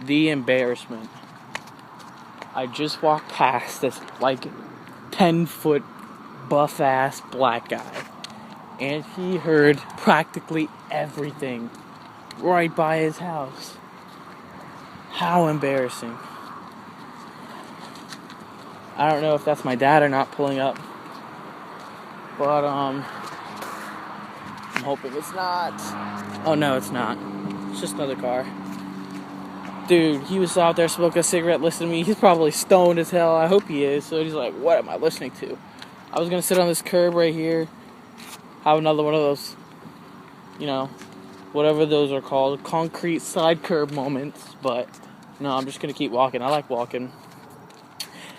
The embarrassment. I just walked past this, 10-foot buff-ass black guy. And he heard practically everything right by his house. How embarrassing. I don't know if that's my dad or not pulling up. But, I'm hoping it's not. Oh, no, it's not. It's just another car. Dude, he was out there smoking a cigarette listening to me. He's probably stoned as hell. I hope he is. So he's like, what am I listening to? I was going to sit on this curb right here. Have another one of those, whatever those are called. Concrete side curb moments. But, no, I'm just going to keep walking. I like walking.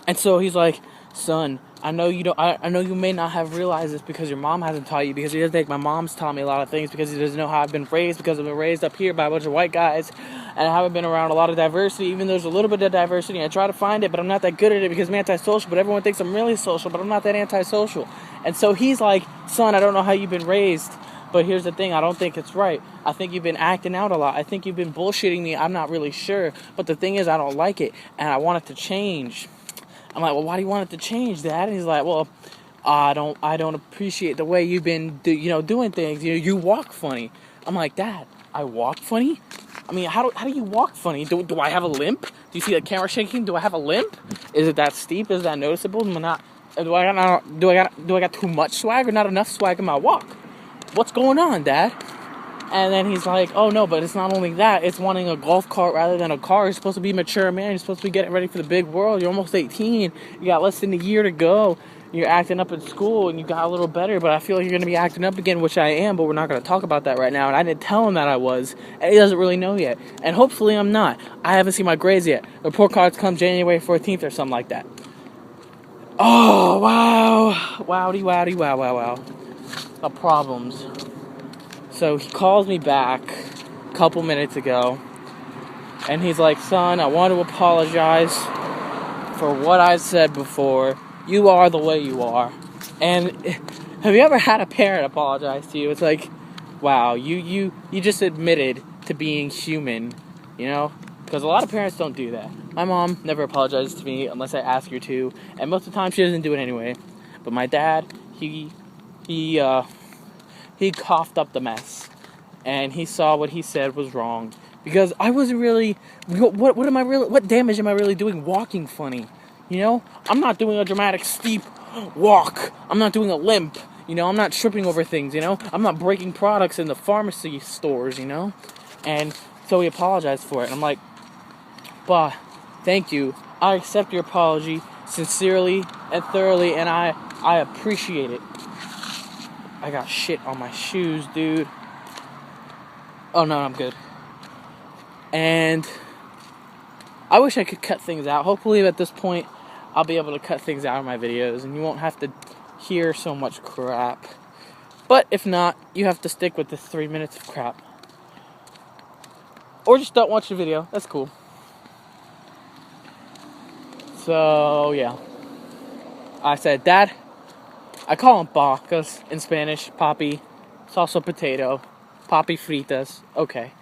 And so he's like, son, I know you don't. I know you may not have realized this because your mom hasn't taught you. Because he doesn't think my mom's taught me a lot of things. Because he doesn't know how I've been raised. Because I've been raised up here by a bunch of white guys. And I haven't been around a lot of diversity. Even though there's a little bit of diversity. I try to find it, but I'm not that good at it because I'm antisocial. But everyone thinks I'm really social. But I'm not that antisocial. And so he's like, son, I don't know how you've been raised. But here's the thing. I don't think it's right. I think you've been acting out a lot. I think you've been bullshitting me. I'm not really sure. But the thing is, I don't like it. And I want it to change. I'm like, well, why do you want it to change, Dad? And he's like, well, I don't appreciate the way you've been, doing things. You walk funny. I'm like, Dad, I walk funny? I mean, how do you walk funny? Do I have a limp? Do you see the camera shaking? Do I have a limp? Is it that steep? Is that noticeable? Do I got too much swag or not enough swag in my walk? What's going on, Dad? And then he's like, oh, no, but it's not only that. It's wanting a golf cart rather than a car. You're supposed to be a mature man. You're supposed to be getting ready for the big world. You're almost 18. You got less than a year to go. You're acting up in school, and you got a little better. But I feel like you're going to be acting up again, which I am. But we're not going to talk about that right now. And I didn't tell him that I was. And he doesn't really know yet. And hopefully I'm not. I haven't seen my grades yet. The report cards come January 14th or something like that. Oh, wow. Wowdy, wow. The problems. So he calls me back a couple minutes ago, and he's like, son, I want to apologize for what I said before. You are the way you are. And have you ever had a parent apologize to you? It's like, wow, you just admitted to being human, Because a lot of parents don't do that. My mom never apologizes to me unless I ask her to, and most of the time she doesn't do it anyway. But my dad, he coughed up the mess, and he saw what he said was wrong, because I wasn't really, what damage am I really doing walking funny, I'm not doing a dramatic steep walk, I'm not doing a limp, I'm not tripping over things, I'm not breaking products in the pharmacy stores, and so he apologized for it, and I'm like, bah, thank you, I accept your apology sincerely and thoroughly, and I appreciate it. I got shit on my shoes, dude. Oh, no, I'm good. And I wish I could cut things out. Hopefully, at this point, I'll be able to cut things out of my videos, and you won't have to hear so much crap. But if not, you have to stick with the 3 minutes of crap. Or just don't watch the video. That's cool. So, yeah. I said, Dad, I call him pa, because in Spanish, papi, it's also potato, papi fritas, okay.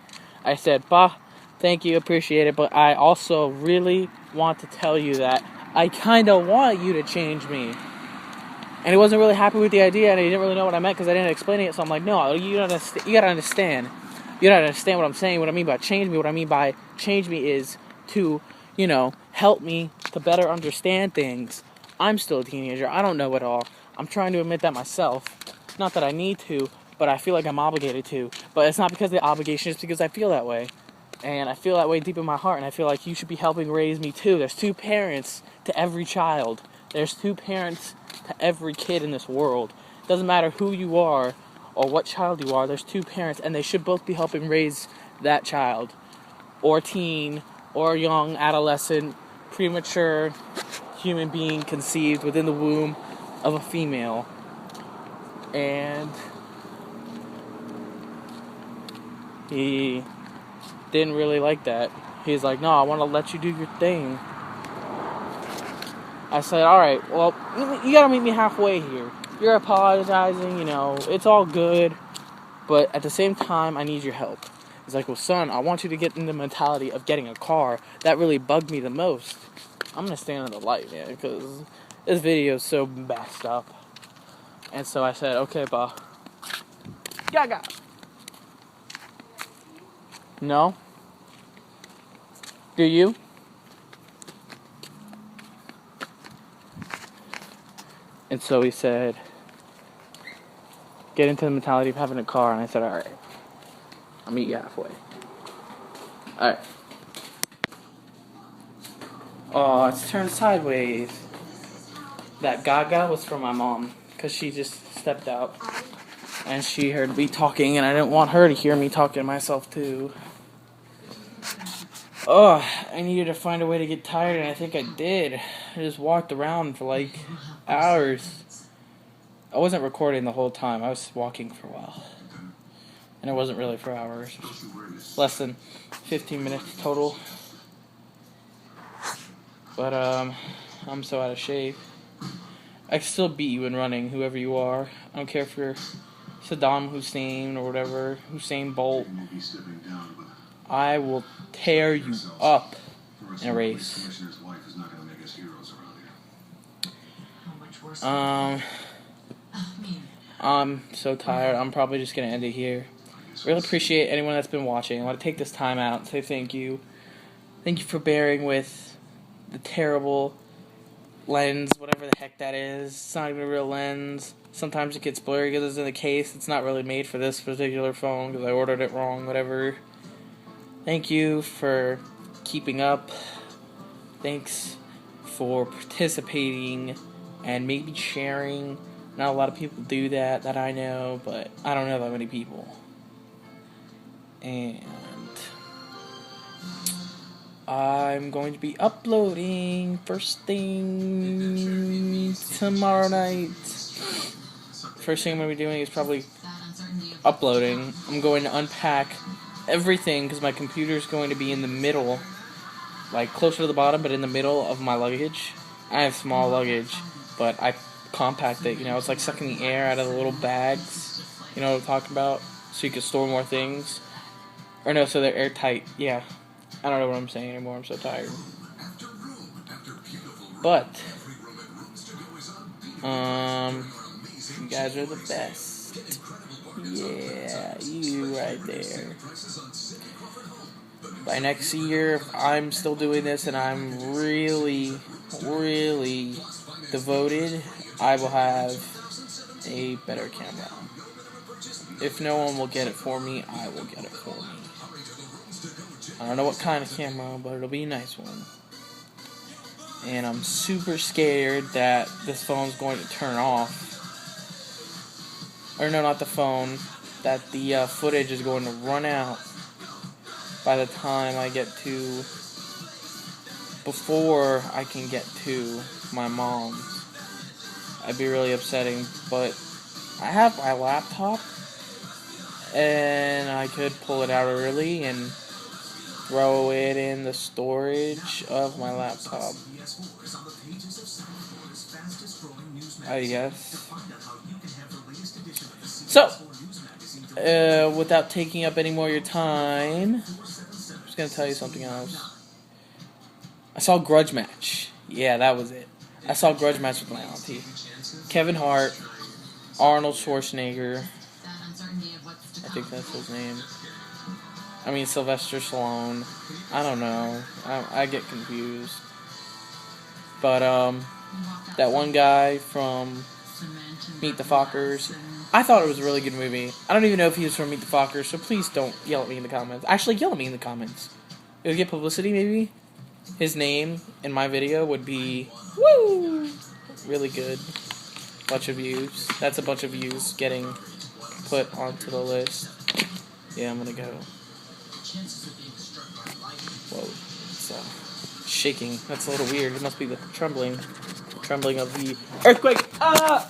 I said, pa, thank you, appreciate it, but I also really want to tell you that I kind of want you to change me. And he wasn't really happy with the idea, and he didn't really know what I meant, because I didn't explain it, so I'm like, no, you gotta understand. You gotta understand what I'm saying. What I mean by change me, is to, help me to better understand things. I'm still a teenager, I don't know it all. I'm trying to admit that myself. Not that I need to, but I feel like I'm obligated to. But it's not because of the obligation, it's because I feel that way. And I feel that way deep in my heart, and I feel like you should be helping raise me too. There's 2 parents to every child. There's 2 parents to every kid in this world. It doesn't matter who you are or what child you are, there's 2 parents, and they should both be helping raise that child. Or teen, or young adolescent, premature human being conceived within the womb of a female. And he didn't really like that. He's like, no, I want to let you do your thing. I said, alright, well, you gotta meet me halfway here. You're apologizing, it's all good, but at the same time, I need your help. He's like, well, son, I want you to get in the mentality of getting a car. That really bugged me the most. I'm going to stand in the light, man, because this video is so messed up. And so I said, okay, pa. Gaga. No? Do you? And so he said, get into the mentality of having a car. And I said, alright. I'll meet you halfway. Alright. Oh, it's turned sideways. That gaga was from my mom, because she just stepped out. And she heard me talking, and I didn't want her to hear me talking to myself, too. Oh, I needed to find a way to get tired, and I think I did. I just walked around for like hours. I wasn't recording the whole time. I was walking for a while. And it wasn't really for hours. Less than 15 minutes total. But, I'm so out of shape. I can still beat you in running, whoever you are. I don't care if you're Saddam Hussein or whatever, Hussein Bolt. I will tear you up in a race. I'm so tired. I'm probably just going to end it here. Really appreciate anyone that's been watching. I want to take this time out and say thank you. Thank you for bearing with the terrible lens, whatever the heck that is. It's not even a real lens. Sometimes it gets blurry because it's in the case. It's not really made for this particular phone because I ordered it wrong, whatever. Thank you for keeping up. Thanks for participating and maybe sharing. Not a lot of people do that I know, but I don't know that many people. And I'm going to be uploading first thing tomorrow night. First thing I'm going to be doing is probably uploading. I'm going to unpack everything because my computer's going to be in the middle, like closer to the bottom, but in the middle of my luggage. I have small luggage, but I compact it. You know, it's like sucking the air out of the little bags. You know what I'm talking about? So you can store more things. Or no, so they're airtight. Yeah. I don't know what I'm saying anymore. I'm so tired. But, you guys are the best. Yeah, you right there. By next year, if I'm still doing this and I'm really, really devoted, I will have a better camera. If no one will get it for me, I will get it for me. I don't know what kind of camera, but it'll be a nice one. And I'm super scared that this phone's going to turn off. Or no, not the phone. That the footage is going to run out by the time I get to... before I can get to my mom's. That'd be really upsetting, but I have my laptop. And I could pull it out early and throw it in the storage of my laptop, I guess. So, without taking up any more of your time, I'm just going to tell you something else. I saw Grudge Match. Yeah, that was it. I saw Grudge Match with my auntie. Kevin Hart, Arnold Schwarzenegger, I think that's his name. I mean, Sylvester Stallone. I don't know. I get confused. But, that one guy from Meet the Fockers. I thought it was a really good movie. I don't even know if he was from Meet the Fockers, so please don't yell at me in the comments. Actually, yell at me in the comments. It would get publicity, maybe. His name in my video would be, woo! Really good. Bunch of views. That's a bunch of views getting put onto the list. Yeah, I'm gonna go. Whoa, it's shaking. That's a little weird. It must be the trembling of the earthquake. Ah!